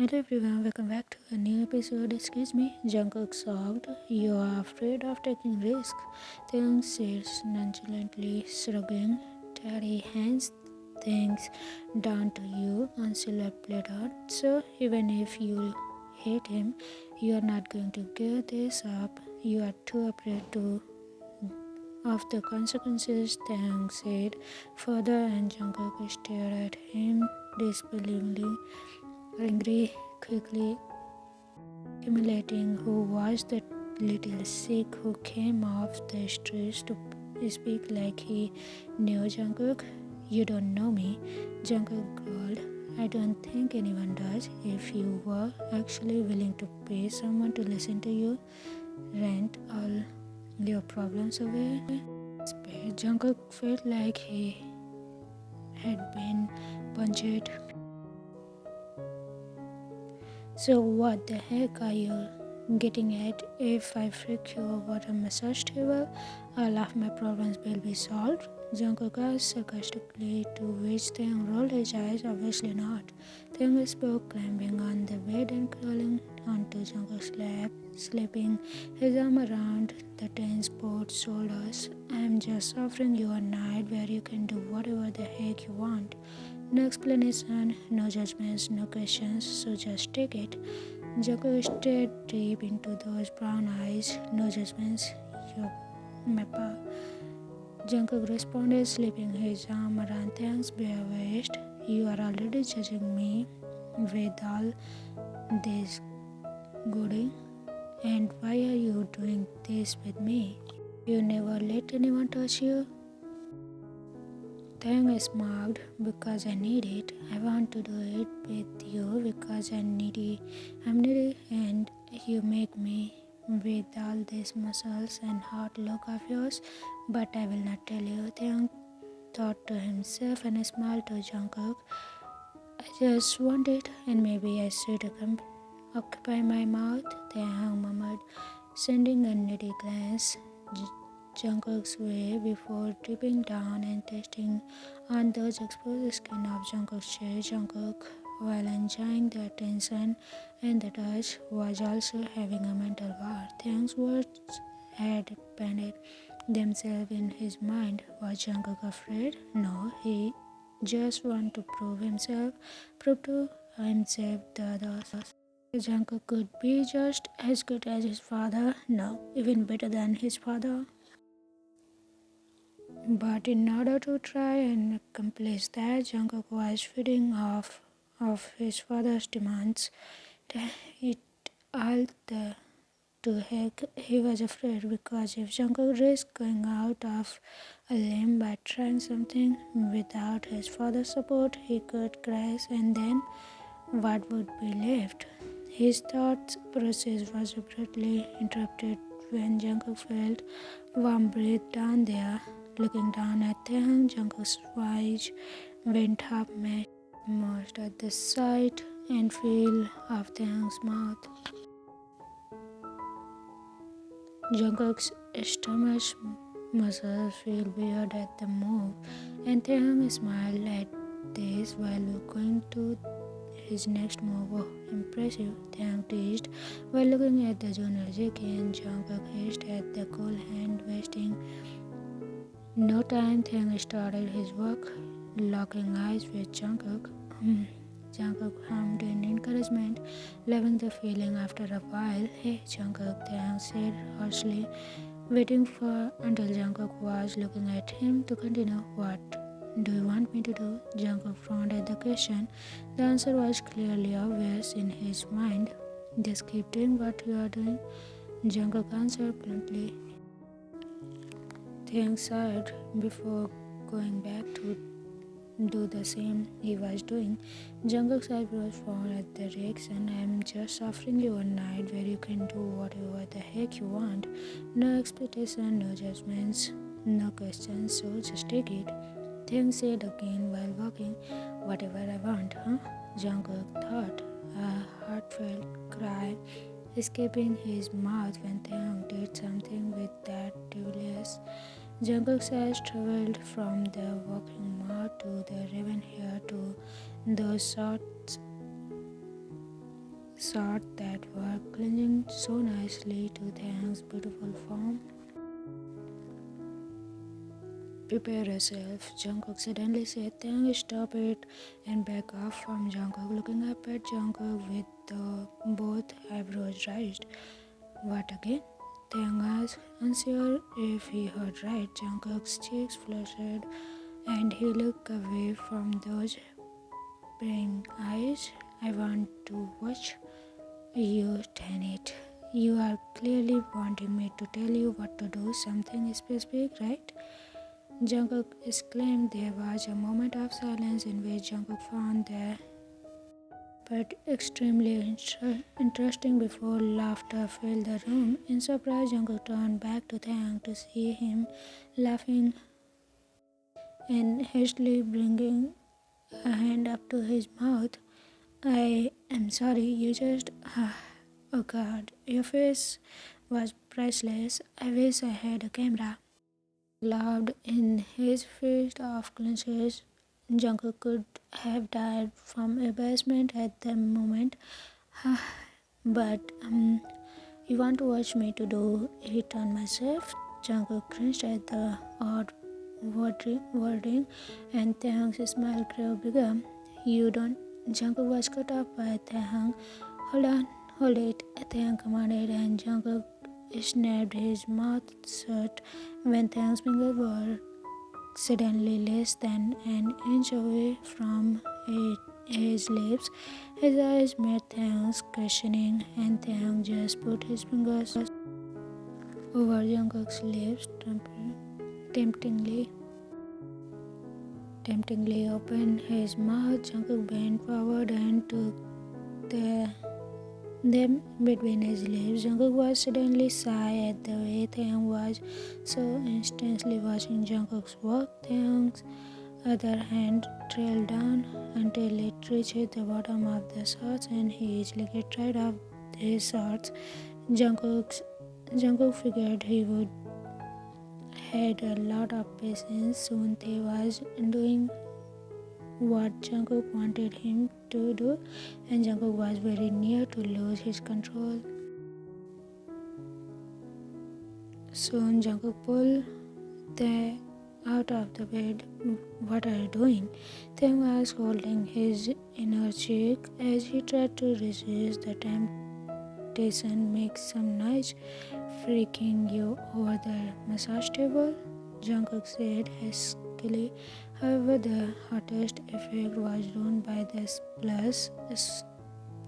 Hello everyone, welcome back to a new episode. Excuse me, Jungkook shocked. You are afraid of taking risks. Taehyung sits nonchalantly, shrugging. Daddy hands things down to you on silver platter. So even if you hate him, you are not going to give this up. You are too afraid to of the consequences, Taehyung said. Further, and Jungkook stared at him disbelievingly. Angry, quickly accumulating who was the little Sikh who came off the streets to speak like he knew Jungkook. You don't know me, Jungkook growled. I don't think anyone does. If you were actually willing to pay someone to listen to you rant all your problems away, Jungkook felt like he had been punched. So what the heck are you getting at? If I freak you over a massage table, all of my problems will be solved? Jungkook asked sarcastically, to which Taehyung rolled his eyes. Obviously not. Taehyung spoke, climbing on the bed and crawling onto Jungkook's lap, slipping his arm around the tense both shoulders. I'm just offering you a night where you can do whatever the heck you want. No explanation, no judgments, no questions, so just take it. Joko stared deep into those brown eyes. No judgments, yo, Mappa. Jungkook responded, slipping his arm around Taehyung's bare waist. You are already judging me with all this gooding. And why are you doing this with me? You never let anyone touch you? Taehyung smiled, because I need it. I want to do it with you because I'm needy and you make me with all these muscles and hot look of yours, but I will not tell you. Taehyung thought to himself and smiled to Jungkook. I just want it, and maybe I should occupy my mouth, Taehyung murmured, sending a needy glance Jungkook's way before dipping down and testing on those exposed skin of Jungkook's chest. Jungkook, while enjoying the attention and the touch, was also having a mental war. Taehyung's words had painted themselves in his mind. Was Jungkook afraid? No, he just wanted to prove to himself the others. Jungkook could be just as good as his father, no, even better than his father. But in order to try and accomplish that, Jungkook was feeding off of his father's demands. It all the to heck he was afraid, because if Jungkook risked going out of a limb by trying something without his father's support, he could crash, and then what would be left? His thought process was abruptly interrupted when Jungkook felt warm breath down there. Looking down at Taehyung, Jungkook's eyes went half most at the sight and feel of Taehyung's mouth. Jungkook's stomach muscles feel weird at the move, and Taehyung smiled at this while going to his next move. Oh, impressive, Taehyung teased while looking at the junior Jackie, and Jungkook hissed at the cool hand, wasting no time. Taehyung started his work, locking eyes with Jungkook. Jungkook hummed in encouragement, loving the feeling after a while. Hey, Jungkook, Taehyung said harshly, waiting for until Jungkook was looking at him to continue. What do you want me to do? Jungkook frowned at the question. The answer was clearly obvious in his mind. Just keep doing what you are doing, Jungkook answered bluntly. Taehyung sighed before going back to do the same he was doing. Jungkook's eyebrows frowned at the reaction. I'm just offering you a night where you can do whatever the heck you want. No expectation, no judgments, no questions, so just take it. Taehyung said again while walking. Whatever I want, huh? Jungkook thought, a heartfelt cry escaping his mouth when Taehyung did something with that devilish. Jungkook's eyes traveled from the walking mouth to the raven hair to those short shorts that were clinging so nicely to Taehyung's beautiful form. Prepare yourself, Jungkook suddenly said. Taehyung stop it and back off from Jungkook, looking up at Jungkook with both eyebrows raised. What again? Taehyung asked, unsure if he heard right. Jungkook's cheeks flushed and he looked away from those praying eyes. I want to watch you, damn it. You are clearly wanting me to tell you what to do, something specific, right? Jungkook exclaimed. There was a moment of silence in which Jungkook found the but extremely interesting before laughter filled the room. In surprise, Jungkook turned back to Taehyung to see him laughing and hastily bringing a hand up to his mouth. I am sorry, you just. Oh god, your face was priceless. I wish I had a camera. Laughed in his fist of clenches. Jungkook could have died from embarrassment at the moment. But you want to watch me to do it on myself? Jungkook cringed at the odd wording, and Taehyung's smile grew bigger. You don't. Jungkook was cut off by Taehyung. Hold on, hold it, Taehyung commanded, and Jungkook snapped his mouth shut when Taehyung's fingers were suddenly less than an inch away from his lips. His eyes met Taehyung's questioning, and Taehyung just put his fingers over Jungkook's lips, temptingly. Temptingly opened his mouth. Jungkook bent forward and took the them between his lips. Jungkook was suddenly sigh at the way Taehyung was so intensely watching Jungkook's work. Taehyung's other hand trailed down until it reached the bottom of the shorts, and he easily get rid of his shorts. Jungkook figured he would had a lot of patience. Soon Tae was doing what Jungkook wanted him to do, and Jungkook was very near to lose his control. Soon Jungkook pulled Tae out of the bed. What are you doing? Tae was holding his inner cheek as he tried to resist the temptation. Make some noise, freaking you over the massage table, Jungkook said huskily. However, the hottest effect was ruined by the splash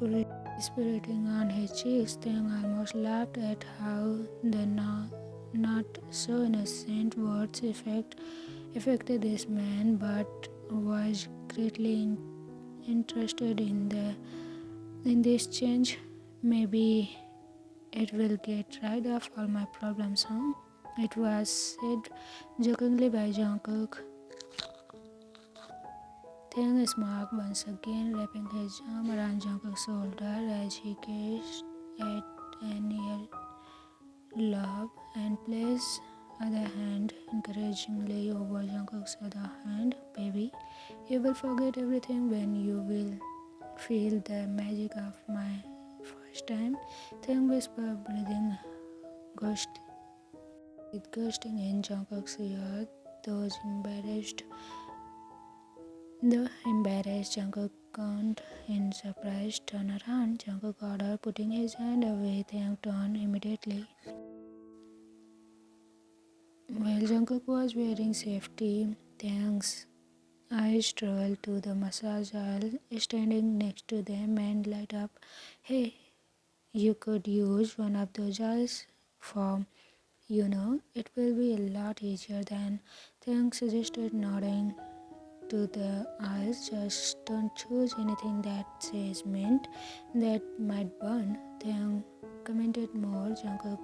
spirating on his cheeks. Taehyung almost laughed at how the not so innocent words affected this man, but was greatly interested in this change. Maybe it will get rid of all my problems, huh? It was said jokingly by Jungkook. Taehyung smiled once again, wrapping his arm around Jungkook's shoulder as he gazed at an earlobe and placed other hand encouragingly over Jungkook's other hand. Baby, you will forget everything when you will feel the magic of my first time. Taehyung whispered, breathing ghosting in Jungkook's ear. Though embarrassed, Jungkook turned in surprise. Turn around, Jungkook ordered, putting his hand away. Taehyung turned immediately. While Jungkook was wearing safety, Taehyung's eyes traveled to the massage aisle standing next to them and light up. Hey, you could use one of those aisles for, it will be a lot easier than Taehyung suggested, nodding to the aisles. Just don't choose anything that says mint. That might burn. Taehyung commented more. Jungkook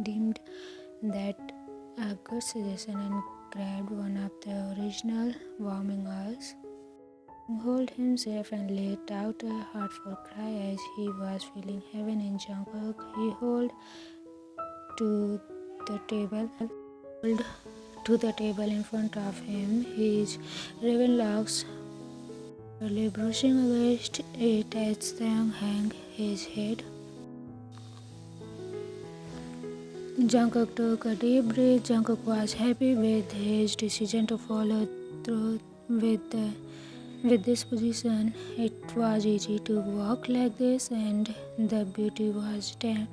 deemed that a good suggestion and grabbed one of the original warming oils. Held himself and let out a heartfelt cry as he was feeling heaven in Jungkook. He held to the table in front of him, his raven locks Early brushing against it as Taehyung hung his head. Jungkook took a deep breath. Jungkook was happy with his decision to follow through with this position. It was easy to walk like this, and the beauty was damn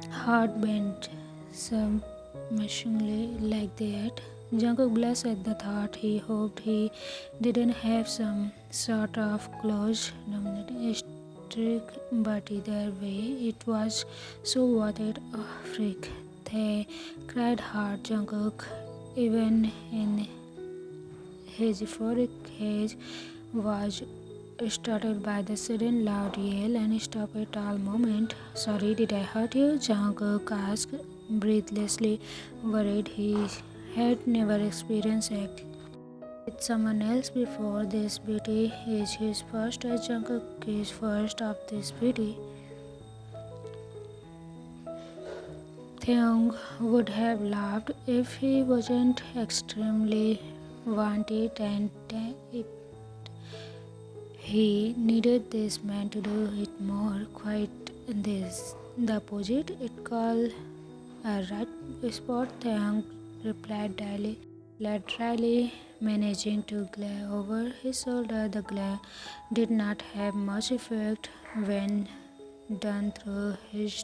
heart bent submissively like that. Jungkook blushed at the thought. He hoped he didn't have some sort of close dominating streak, but either way, it was so worth it. Oh, freak! They cried hard. Jungkook, even in his euphoric haze, was startled by the sudden loud yell and stopped at all moment. Sorry, did I hurt you? Jungkook asked breathlessly, worried he had never experienced act with someone else before. This beauty is his first, as Jungkook is first of this beauty. Taehyung would have laughed if he wasn't extremely wanted, and he needed this man to do it more. Quite the opposite. It called a right spot. Taehyung replied dryly, managing to glare over his shoulder. The glare did not have much effect when done through his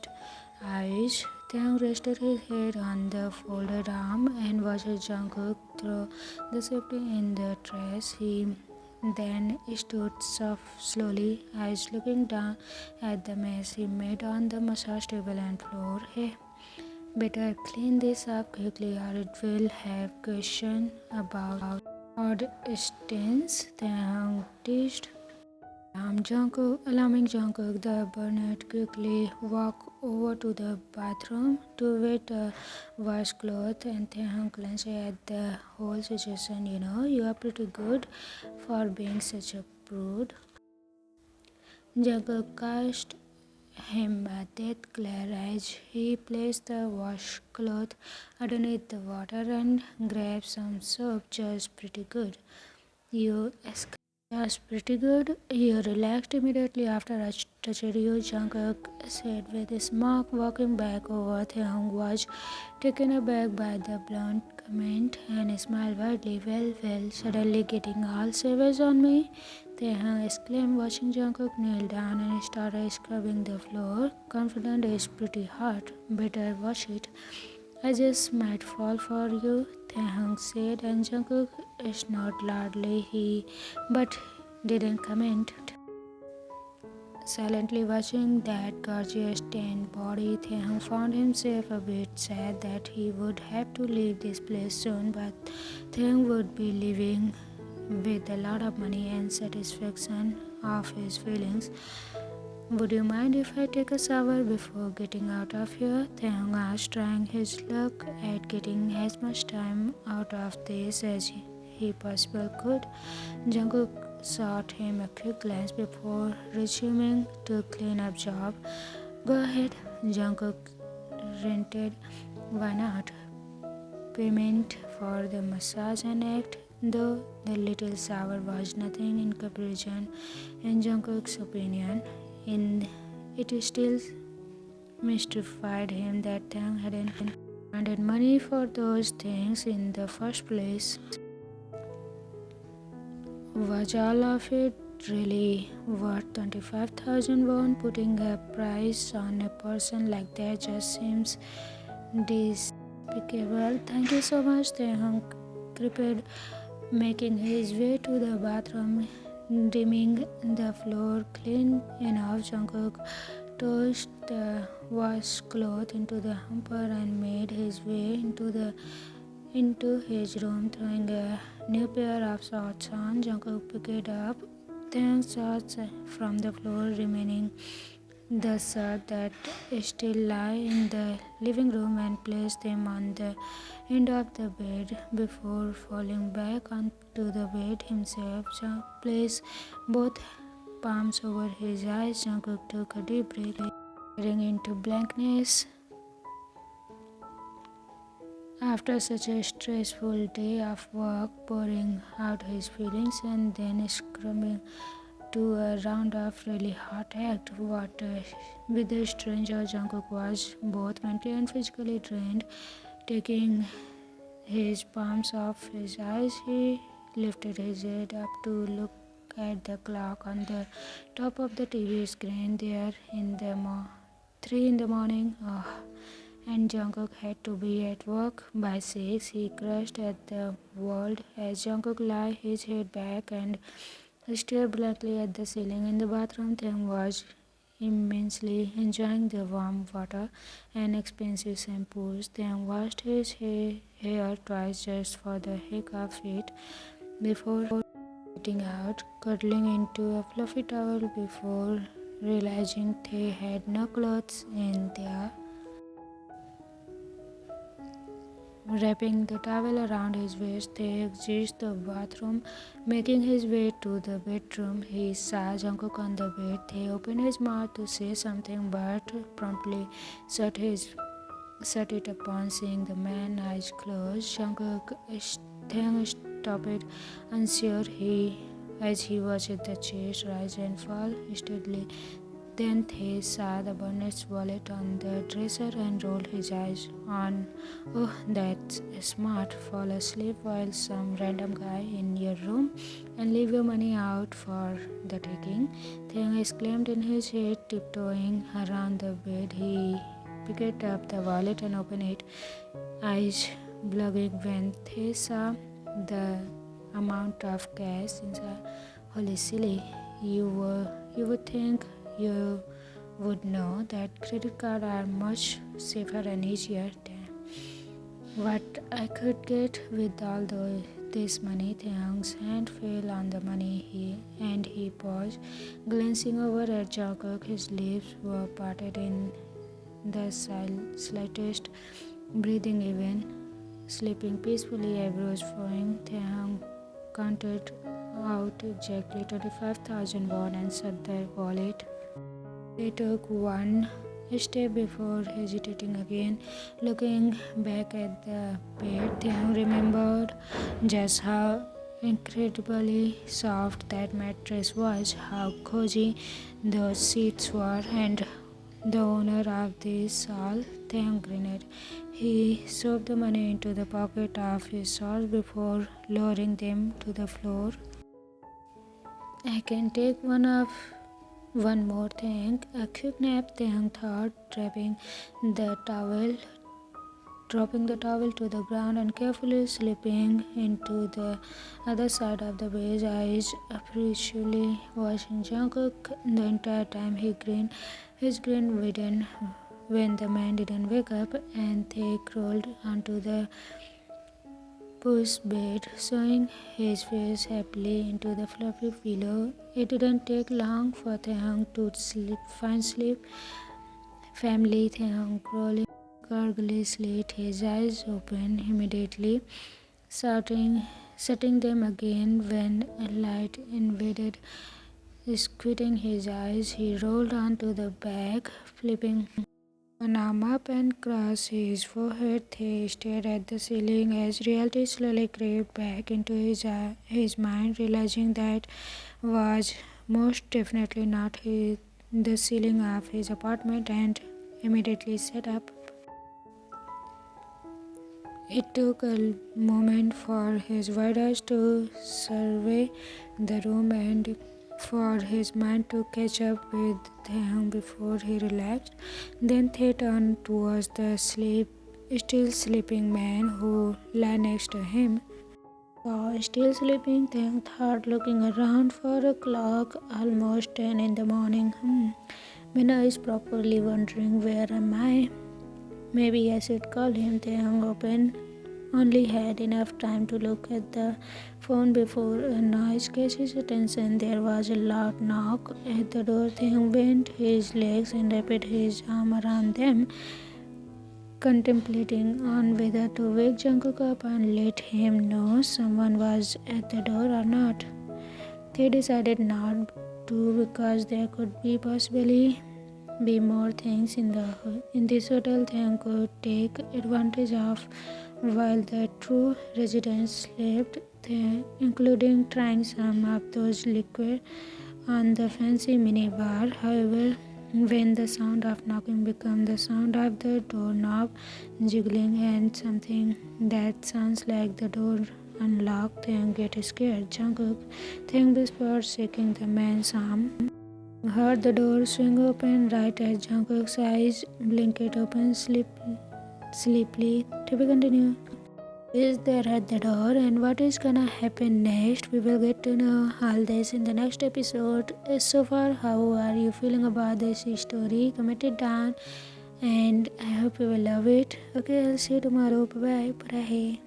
eyes. Taehyung rested his head on the folded arm and watched Jungkook throw the safety in the trash. He then stood slowly, eyes looking down at the mess he made on the massage table and floor. Hey, better clean this up quickly or it will have question about odd stains. Taehyung teased. Alarming Jungkook, the brunette quickly walked over to the bathroom to wet a washcloth, and Taehyung glanced at the whole situation. You know, you are pretty good for being such a prude. Jungkook cast him a death glare as he placed the washcloth underneath the water and grabbed some soap. Just pretty good. You Just pretty good. You relaxed immediately after I touched you, Jungkook said with a smirk, walking back over. Taehyung was taken aback by the blunt comment and smiled widely. Well, suddenly getting all savage on me? Taehyung exclaimed, watching Jungkook kneel down and started scrubbing the floor. Confident is pretty hard. Better wash it. I just might fall for you, Taehyung said, and Jungkook snorted loudly, but didn't comment. Silently watching that gorgeous tanned body, Taehyung found himself a bit sad that he would have to leave this place soon, but Taehyung would be leaving with a lot of money and satisfaction of his feelings. Would you mind if I take a shower before getting out of here? Taehyung asked, trying his luck at getting as much time out of this as he possibly could. Jungkook shot him a quick glance before resuming to clean up job. Go ahead, Jungkook rented. Why not? Payment for the massage and act, though the little shower was nothing in comparison, in Jungkook's opinion. It still mystified him that Taehyung hadn't demanded money for those things in the first place. Was all of it really worth 25,000 won? Putting a price on a person like that just seems despicable. Thank you so much, Taehyung cried, making his way to the bathroom, dimming the floor clean enough. Jungkook tossed the washcloth into the hamper and made his way into his room, throwing a new pair of shorts on. Jungkook picked up Taehyung's shorts from the floor, remaining the shirt that still lay in the living room, and placed them on the end of the bed before falling back onto the bed himself. Placed both palms over his eyes. Jungkook took a deep breath, staring into blankness. After such a stressful day of work, pouring out his feelings and then screaming to a round of really hot act water with a stranger, Jungkook was both mentally and physically drained. Taking his palms off his eyes, he lifted his head up to look at the clock on the top of the TV screen. There in the 3 in the morning. And Jungkook had to be at work by 6. He crushed at the world as Jungkook lay his head back and stared blankly at the ceiling. In the bathroom, Taehyung was immensely enjoying the warm water and expensive shampoos. Taehyung washed his hair twice just for the heck of it before getting out, cuddling into a fluffy towel before realizing they had no clothes in there. Wrapping the towel around his waist, they exited the bathroom. Making his way to the bedroom, he saw Jungkook on the bed. He opened his mouth to say something but promptly shut it upon seeing the man's eyes closed. Jungkook stopped, unsure as he watched the chest rise and fall steadily. Then he saw the Burnett's wallet on the dresser and rolled his eyes on. Oh, that's smart. Fall asleep while some random guy in your room and leave your money out for the taking. Taehyung exclaimed in his head, tiptoeing around the bed. He picked up the wallet and opened it, eyes blubbing when he saw the amount of cash inside. Holy silly, you would think you would know that credit cards are much safer and easier than what I could get with all this money. Taehyung's hand fell on the money and he paused, glancing over at Jungkook. His lips were parted in the slightest, breathing even, sleeping peacefully, eyebrows furrowing. Taehyung counted out exactly 25,000 won and shut the wallet. They took one step before hesitating again. Looking back at the bed, Taehyung remembered just how incredibly soft that mattress was, how cozy those sheets were, and the owner of this all. Taehyung grinned. He shoved the money into the pocket of his shorts before lowering them to the floor. I can take one more thing. A quick nap, Taehyung thought, dropping the towel to the ground and carefully slipping into the other side of the bed, eyes appreciatively watching Jungkook the entire time. His grin widened when the man didn't wake up, and they crawled onto the push bed, showing his face happily into the fluffy pillow. It didn't take long for Taehyung to find sleep. Family Taehyung crawling gurgly slit his eyes open immediately, shutting them again when a light invaded. Squinting his eyes, he rolled onto the back, flipping one arm up and across his forehead. He stared at the ceiling as reality slowly crept back into his mind, realizing that was most definitely not the ceiling of his apartment, and immediately sat up. It took a moment for his wide eyes to survey the room and for his mind to catch up with Taehyung before he relaxed. Then they turned towards the still sleeping man who lay next to him. Still sleeping, Taehyung thought, looking around for a clock. Almost 10 in the morning. Mina is properly wondering, where am I? Maybe I should call him. Taehyung only had enough time to look at the phone before a noise caught his attention. There was a loud knock at the door. Taehyung bent his legs and wrapped his arm around them, contemplating on whether to wake Jungkook up and let him know someone was at the door or not. They decided not to because there could possibly be more things in this hotel. Taehyung could take advantage of while the true residents slept, including trying some of those liquid on the fancy minibar. However, when the sound of knocking becomes the sound of the doorknob jiggling and something that sounds like the door unlocked, Taehyung gets scared. Jungkook, Taehyung whispers, shaking the man's arm. Heard the door swing open right as Jungkook's eyes blinked open sleepily. To be continued. Is there at the door, and what is gonna happen next? We will get to know all this in the next episode. So far, how are you feeling about this story? Comment it down, and I hope you will love it. Okay, I'll see you tomorrow. Bye bye.